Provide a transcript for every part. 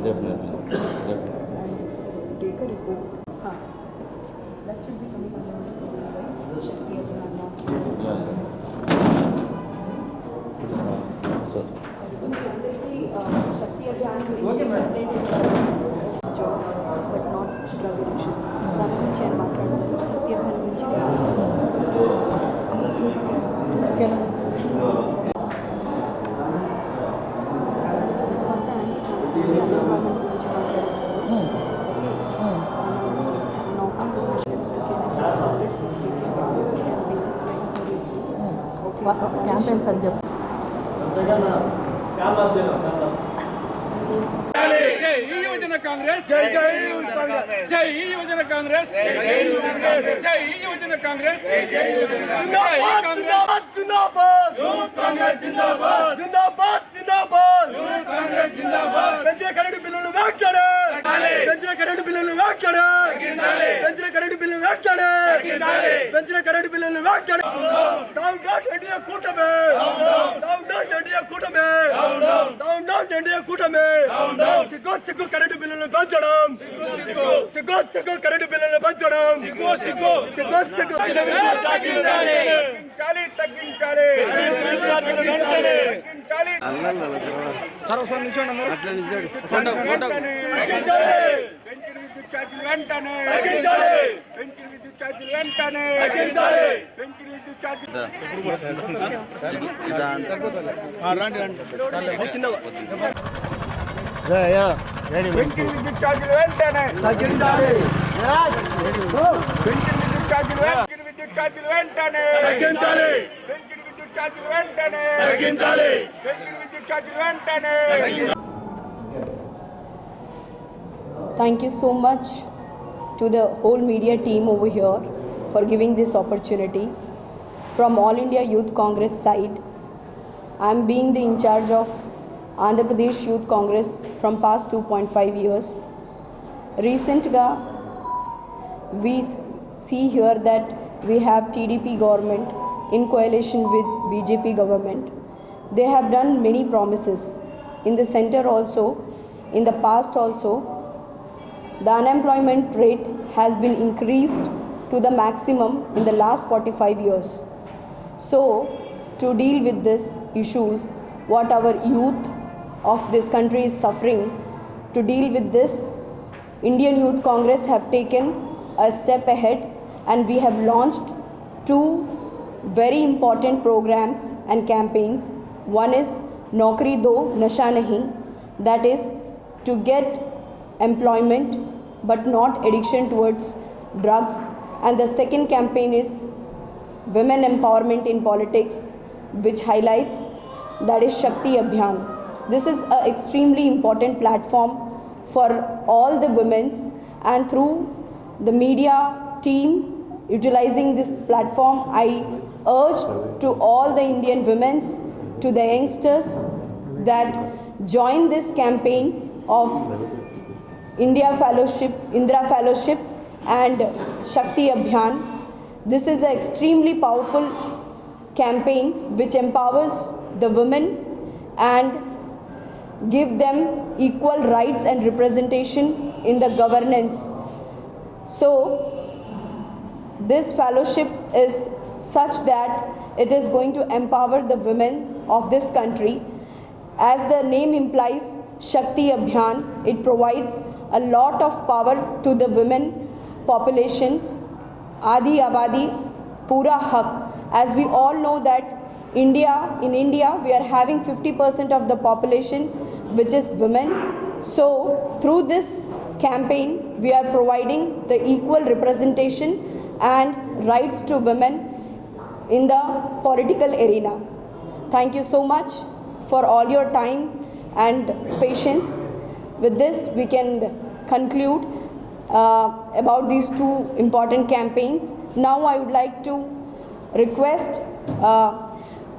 Definitely. And take a report. That should be coming under this program, right? Shakti Abhiyan launch. So. Shakti Abhiyan గురించి job, but not drug addiction. దాని గురించి ఆయన మాట్లాడారు. శక్తి అభియాన్ గురించి ఓకేనా? First anti transfer unemployment గురించి మాట్లాడేస్తారు. Campaigns అని చెప్పి జై ఈ యువజన కాంగ్రెస్ జై జై జై ఈ యువజన కాంగ్రెస్ జై జై జై ఈ యువజన కాంగ్రెస్ జై జై జిందాబాద్ జిందాబాద్ యూత్ కాంగ్రెస్ జిందాబాద్ జిందాబాద్ జిందాబాద్ యూత్ కాంగ్రెస్ జిందాబాద్ పెంచిన కరెంటు బిల్లులు వెంటనే పెంచిన కరెంటు బిల్లులు వెంటనే పెంచిన కరెంటు బిల్లులు వెంటనే పెంచిన కరెంటు బిల్లులు వెంటనే డౌన్ డౌన్ ఇండియా కూటమి డౌన్ డౌన్ ఇండియా కూటమి డౌన్ డౌన్ ఇండియా కూటమి సిగ్గు సిగ్గు కరెంటు బిల్లులను పెంచడం సిగ్గు సిగ్గు కరెంటు బిల్లులను పెంచడం సిగ్గు సిగ్గు సిగ్గు సిగ్గు తగ్గించాలి తగ్గించాలి తగ్గించాలి సర్వసం నిల్చోండి అందరూ అట్లా నిల్చోండి పెంచిన విద్యుత్ ఛార్జీలు వెంటనే పెంచిన విద్యుత్ ఛార్జీలు వెంటనే పెంచిన విద్యుత్ ఛార్జీలు పెంచిన విద్యుత్ ఛార్జీలు వెంటనే తగ్గించాలి పెంచిన విద్యుత్ ఛార్జీలు పెంచిన విద్యుత్ ఛార్జీలు వెంటనే తగ్గించాలి పెంచిన విద్యుత్ ఛార్జీలు వెంటనే తగ్గించాలి పెంచిన విద్యుత్ ఛార్జీలు వెంటనే. Thank you so much to the whole media team over here for giving this opportunity. From All India Youth Congress side, I am being the in charge of Andhra Pradesh Youth Congress from past 2.5 years. Recently, we see here that we have TDP government in coalition with BJP government. They have done many promises. In the center also, in the past also, the unemployment rate has been increased to the maximum in the last 45 years. So, to deal with these issues, what our youth of this country is suffering, to deal with this, Indian Youth Congress have taken a step ahead and we have launched two very important programs and campaigns. One is Naukri Do Nasha Nahi, that is to get employment but not addiction towards drugs, and the second campaign is women empowerment in politics, which highlights, that is Shakti Abhiyan. This is an extremely important platform for all the women, and through the media team utilizing this platform, I urge to all the Indian women, to the youngsters, that join this campaign of Indra Fellowship and Shakti Abhiyan. This is an extremely powerful campaign which empowers the women and give them equal rights and representation in the governance. So this fellowship is such that it is going to empower the women of this country. As the name implies, Shakti Abhiyan, it provides a lot of power to the women population. Adi Abadi, Pura Haq. As we all know that in India, we are having 50% of the population which is women. So through this campaign, we are providing the equal representation and rights to women in the political arena. Thank you so much for all your time and patience. With this, we can conclude about these two important campaigns. Now I would like to request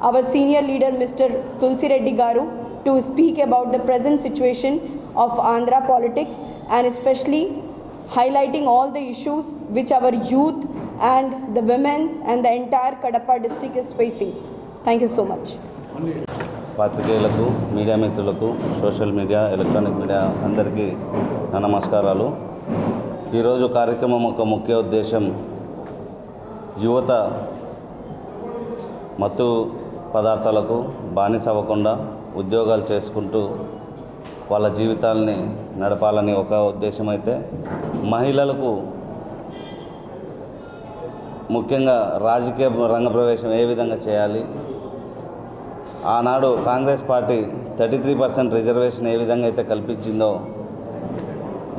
our senior leader, Mr. Tulsi Reddy Garu, to speak about the present situation of Andhra politics and especially highlighting all the issues which our youth and the women and the entire Kadapa district is facing. Thank you so much. పాత్రికేయులకు, media మిత్రులకు, social media, electronic media అందరికీ నా నమస్కారాలు. ఈరోజు కార్యక్రమం ఒక ముఖ్య ఉద్దేశం యువత మత్తు పదార్థాలకు బానిస అవ్వకుండా ఉద్యోగాలు చేసుకుంటూ వాళ్ళ జీవితాలని నడపాలని ఒక ఉద్దేశం అయితే, మహిళలకు ముఖ్యంగా రాజకీయ రంగ ప్రవేశం ఏ విధంగా చేయాలి, ఆనాడు కాంగ్రెస్ పార్టీ 33% రిజర్వేషన్ ఏ విధంగా అయితే కల్పించిందో,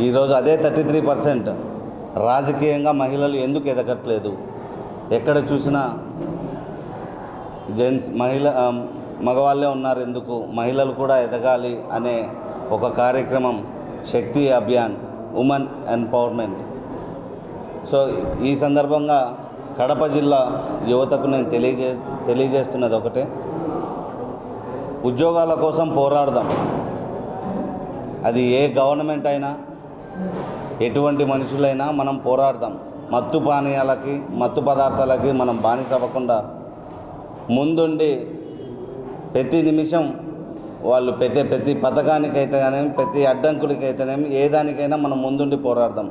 ఈరోజు అదే 33% రాజకీయంగా మహిళలు ఎందుకు ఎదగట్లేదు, ఎక్కడ చూసినా మగవాళ్ళే ఉన్నారు, ఎందుకు మహిళలు కూడా ఎదగాలి అనే ఒక కార్యక్రమం శక్తి అభియాన్, ఉమెన్ ఎంపవర్మెంట్. సో ఈ సందర్భంగా కడప జిల్లా యువతకు నేను తెలియజేస్తున్నది ఒకటే, ఉద్యోగాల కోసం పోరాడదాం. అది ఏ గవర్నమెంట్ అయినా, ఎటువంటి మనుషులైనా మనం పోరాడదాం. మత్తు పానీయాలకి, మత్తు పదార్థాలకి మనం బానిస అవ్వకుండా ముందుండి ప్రతి నిమిషం వాళ్ళు పెట్టే ప్రతి పథకానికైతేనేమి, ప్రతి అడ్డంకులకైతేనేమి, ఏ దానికైనా మనం ముందుండి పోరాడదాం.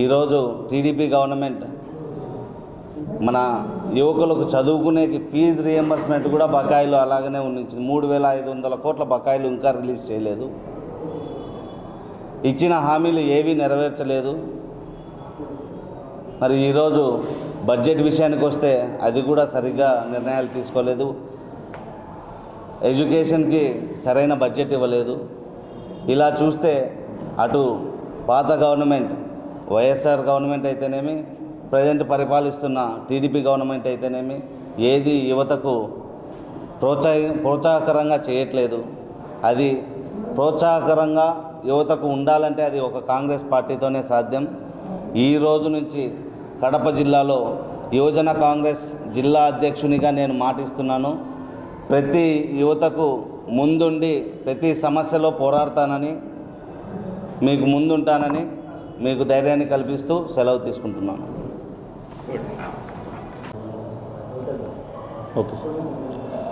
ఈరోజు టీడీపీ గవర్నమెంట్ మన యువకులకు చదువుకునేకి ఫీజు రియంబర్స్మెంట్ కూడా బకాయిలు అలాగనే ఉండించింది. 3,500 కోట్ల బకాయిలు ఇంకా రిలీజ్ చేయలేదు. ఇచ్చిన హామీలు ఏవీ నెరవేర్చలేదు. మరి ఈరోజు బడ్జెట్ విషయానికి వస్తే అది కూడా సరిగ్గా నిర్ణయాలు తీసుకోలేదు. ఎడ్యుకేషన్కి సరైన బడ్జెట్ ఇవ్వలేదు. ఇలా చూస్తే అటు పాత గవర్నమెంట్ వైఎస్ఆర్ గవర్నమెంట్ అయితేనేమి, ప్రజెంట్ పరిపాలిస్తున్న టీడీపీ గవర్నమెంట్ అయితేనేమి, ఏది యువతకు ప్రోత్సాహకరంగా చేయట్లేదు. అది ప్రోత్సాహకరంగా యువతకు ఉండాలంటే అది ఒక కాంగ్రెస్ పార్టీతోనే సాధ్యం. ఈ రోజు నుంచి కడప జిల్లాలో యువజన కాంగ్రెస్ జిల్లా అధ్యక్షునిగా నేను మాటిస్తున్నాను. ప్రతి యువతకు ముందుండి ప్రతి సమస్యలో పోరాడతానని, మీకు ముందుంటానని మీకు ధైర్యాన్ని కల్పిస్తూ సెలవు తీసుకుంటున్నాను. ఓకే,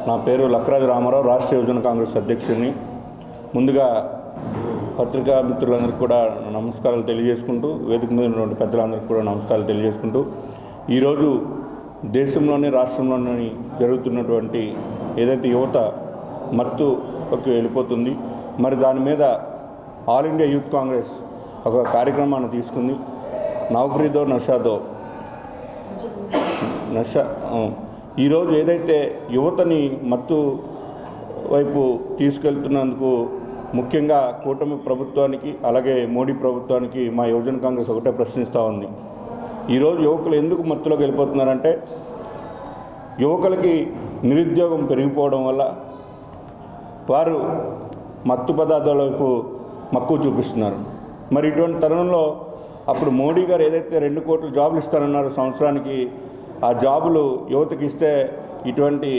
నా పేరు లక్రాజు రామారావు, రాష్ట్ర యువజన కాంగ్రెస్ అధ్యక్షుడిని. ముందుగా పత్రికా మిత్రులందరికీ కూడా నమస్కారాలు తెలియజేసుకుంటూ, వేదిక మీద ఉన్నటువంటి పెద్దలందరికీ కూడా నమస్కారాలు తెలియజేసుకుంటూ, ఈరోజు దేశంలోని రాష్ట్రంలోని జరుగుతున్నటువంటి ఏదైతే యువత మత్తుకి వెళ్ళిపోతుంది, మరి దాని మీద ఆల్ ఇండియా యూత్ కాంగ్రెస్ ఒక కార్యక్రమాన్ని తీసుకుంది. నౌకరీదో నషాదో ఈరోజు ఏదైతే యువతని మత్తు వైపు తీసుకెళ్తున్నందుకు ముఖ్యంగా కూటమి ప్రభుత్వానికి, అలాగే మోడీ ప్రభుత్వానికి మా యువజన కాంగ్రెస్ ఒకటే ప్రశ్నిస్తూ ఉంది. ఈరోజు యువకులు ఎందుకు మత్తులోకి వెళ్ళిపోతున్నారంటే, యువకులకి నిరుద్యోగం పెరిగిపోవడం వల్ల వారు మత్తు పదార్థాల వైపు మక్కువ చూపిస్తున్నారు. మరి ఇటువంటి తరుణంలో అప్పుడు మోడీ గారు ఏదైతే 2 కోట్ల జాబులు ఇస్తానన్నారో సంవత్సరానికి, ఆ జాబులు యువతకి ఇస్తే ఇటువంటి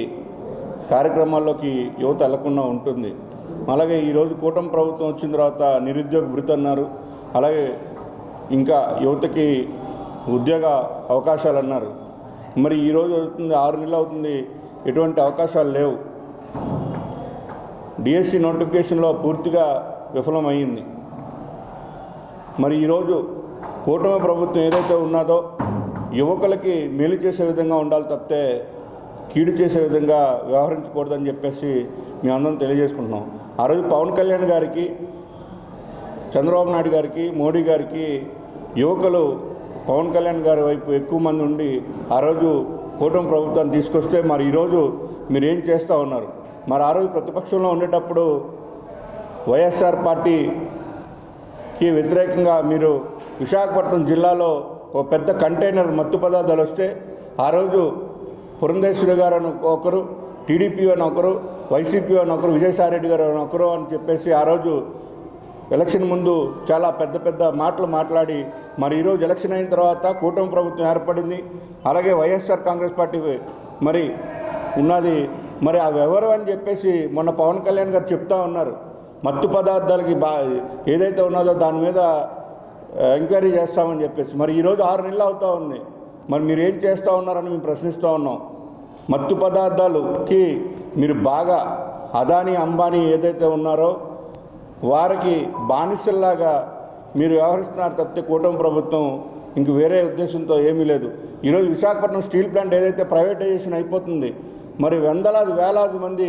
కార్యక్రమాల్లోకి యువత వెళ్లకుండా ఉంటుంది. అలాగే ఈరోజు కూటమి ప్రభుత్వం వచ్చిన తర్వాత నిరుద్యోగ భృతి అన్నారు, అలాగే ఇంకా యువతకి ఉద్యోగ అవకాశాలు అన్నారు. మరి ఈరోజు అవుతుంది 6 నెలలు అవుతుంది, ఎటువంటి అవకాశాలు లేవు. డిఎస్సి నోటిఫికేషన్లో పూర్తిగా విఫలమైంది. మరి ఈరోజు కూటమి ప్రభుత్వం ఏదైతే ఉన్నదో యువకులకి మేలు చేసే విధంగా ఉండాలి తప్పితే కీడు చేసే విధంగా వ్యవహరించకూడదని చెప్పేసి మేము అందరం తెలియజేసుకుంటున్నాం. ఆ రోజు పవన్ కళ్యాణ్ గారికి, చంద్రబాబు నాయుడు గారికి, మోడీ గారికి యువకులు పవన్ కళ్యాణ్ గారి వైపు ఎక్కువ మంది ఉండి ఆ రోజు కూటమి ప్రభుత్వాన్ని తీసుకొస్తే, మరి ఈరోజు మీరు ఏం చేస్తూ ఉన్నారు? మరి ఆ రోజు ప్రతిపక్షంలో ఉండేటప్పుడు వైఎస్ఆర్ పార్టీకి వ్యతిరేకంగా మీరు విశాఖపట్నం జిల్లాలో ఒక పెద్ద కంటైనర్ మత్తు పదార్థాలు వస్తే ఆ రోజు పురంధేశ్వరి గారు అని ఒకరు, టీడీపీ అని ఒకరు, వైసీపీ అని ఒకరు, విజయసాయిరెడ్డి గారు అని ఒకరు అని చెప్పేసి ఆ రోజు ఎలక్షన్ ముందు చాలా పెద్ద పెద్ద మాటలు మాట్లాడి, మరి ఈరోజు ఎలక్షన్ అయిన తర్వాత కూటమి ప్రభుత్వం ఏర్పడింది, అలాగే వైఎస్ఆర్ కాంగ్రెస్ పార్టీ మరి ఉన్నది. మరి అవి ఎవరు అని చెప్పేసి మొన్న పవన్ కళ్యాణ్ గారు చెప్తా ఉన్నారు. మత్తు పదార్థాలకి ఏదైతే ఉన్నదో దాని మీద ఎంక్వైరీ చేస్తామని చెప్పేసి. మరి ఈరోజు 6 నెలలు అవుతూ ఉంది. మరి మీరు ఏం చేస్తూ ఉన్నారని మేము ప్రశ్నిస్తూ ఉన్నాం. మత్తు పదార్థాలకి మీరు బాగా అదానీ అంబానీ ఏదైతే ఉన్నారో వారికి బానిసల్లాగా మీరు వ్యవహరిస్తున్నారు తప్పితే కూటమి ప్రభుత్వం ఇంక వేరే ఉద్దేశంతో ఏమీ లేదు. ఈరోజు విశాఖపట్నం స్టీల్ ప్లాంట్ ఏదైతే ప్రైవేటైజేషన్ అయిపోతుంది, మరి వందలాది వేలాది మంది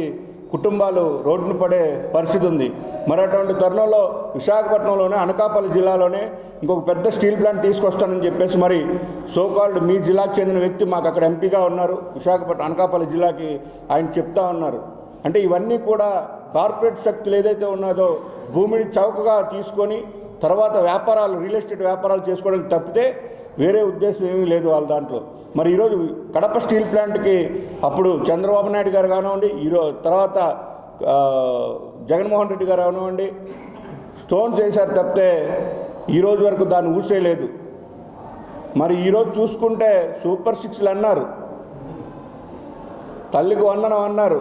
కుటుంబాలు రోడ్డును పడే పరిస్థితి ఉంది. మరి అటువంటి తరుణంలో విశాఖపట్నంలోనే అనకాపల్లి జిల్లాలోనే ఇంకొక పెద్ద స్టీల్ ప్లాంట్ తీసుకొస్తానని చెప్పేసి మరి సోకాల్డ్ మీ జిల్లాకు చెందిన వ్యక్తి మాకు అక్కడ ఎంపీగా ఉన్నారు, విశాఖపట్నం అనకాపల్లి జిల్లాకి ఆయన చెప్తా ఉన్నారు. అంటే ఇవన్నీ కూడా కార్పొరేట్ శక్తులు ఏదైతే ఉన్నదో భూమిని చౌకగా తీసుకొని తర్వాత వ్యాపారాలు రియల్ ఎస్టేట్ వ్యాపారాలు చేసుకోవడానికి తప్పితే వేరే ఉద్దేశం ఏమీ లేదు వాళ్ళ దాంట్లో. మరి ఈరోజు కడప స్టీల్ ప్లాంట్కి అప్పుడు చంద్రబాబు నాయుడు గారు కానివ్వండి, తర్వాత జగన్మోహన్ రెడ్డి గారు కానివ్వండి స్టోన్స్ వేశారు తప్పితే ఈరోజు వరకు దాన్ని ఊసేయలేదు. మరి ఈరోజు చూసుకుంటే సూపర్ 6లు అన్నారు, తల్లికి వందనం అన్నారు,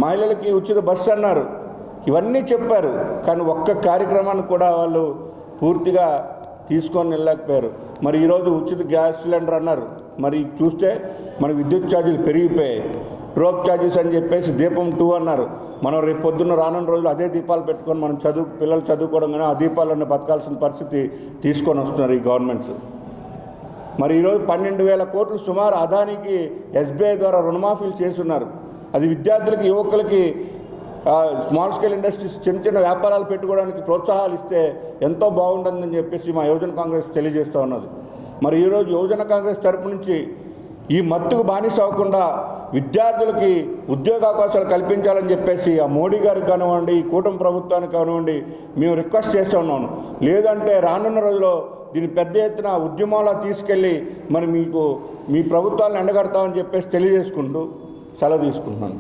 మహిళలకి ఉచిత బస్సు అన్నారు, ఇవన్నీ చెప్పారు. కానీ ఒక్క కార్యక్రమాన్ని కూడా వాళ్ళు పూర్తిగా తీసుకొని వెళ్ళలేకపోయారు. మరి ఈరోజు ఉచిత గ్యాస్ సిలిండర్ అన్నారు, మరి చూస్తే మనకు విద్యుత్ ఛార్జీలు పెరిగిపోయాయి. ట్రోప్ ఛార్జెస్ అని చెప్పేసి దీపం 2 అన్నారు. మనం రేపు పొద్దున్న రానున్న రోజులు అదే దీపాలు పెట్టుకొని మనం పిల్లలు చదువుకోవడం కానీ ఆ దీపాలను బతకాల్సిన పరిస్థితి తీసుకొని వస్తున్నారు ఈ గవర్నమెంట్స్. మరి ఈరోజు 12,000 కోట్లు సుమారు అదానికి ఎస్బీఐ ద్వారా రుణమాఫీలు చేస్తున్నారు. అది విద్యార్థులకి యువకులకి స్మాల్ స్కేల్ ఇండస్ట్రీస్ చిన్న చిన్న వ్యాపారాలు పెట్టుకోవడానికి ప్రోత్సాహాలు ఇస్తే ఎంతో బాగుంటుందని చెప్పేసి మా యువజన కాంగ్రెస్ తెలియజేస్తూ ఉన్నది. మరి ఈరోజు యువజన కాంగ్రెస్ తరపు నుంచి ఈ మత్తుకు బానిస అవ్వకుండా విద్యార్థులకి ఉద్యోగావకాశాలు కల్పించాలని చెప్పేసి ఆ మోడీ గారికి కానివ్వండి, ఈ కూటమి ప్రభుత్వానికి కానివ్వండి మేము రిక్వెస్ట్ చేస్తూ ఉన్నాను. లేదంటే రానున్న రోజుల్లో దీన్ని పెద్ద ఎత్తున ఉద్యమంలా తీసుకెళ్ళి మరి మీ ప్రభుత్వాలను ఎండగడతామని చెప్పేసి తెలియజేసుకుంటూ సెలవు తీసుకుంటున్నాను.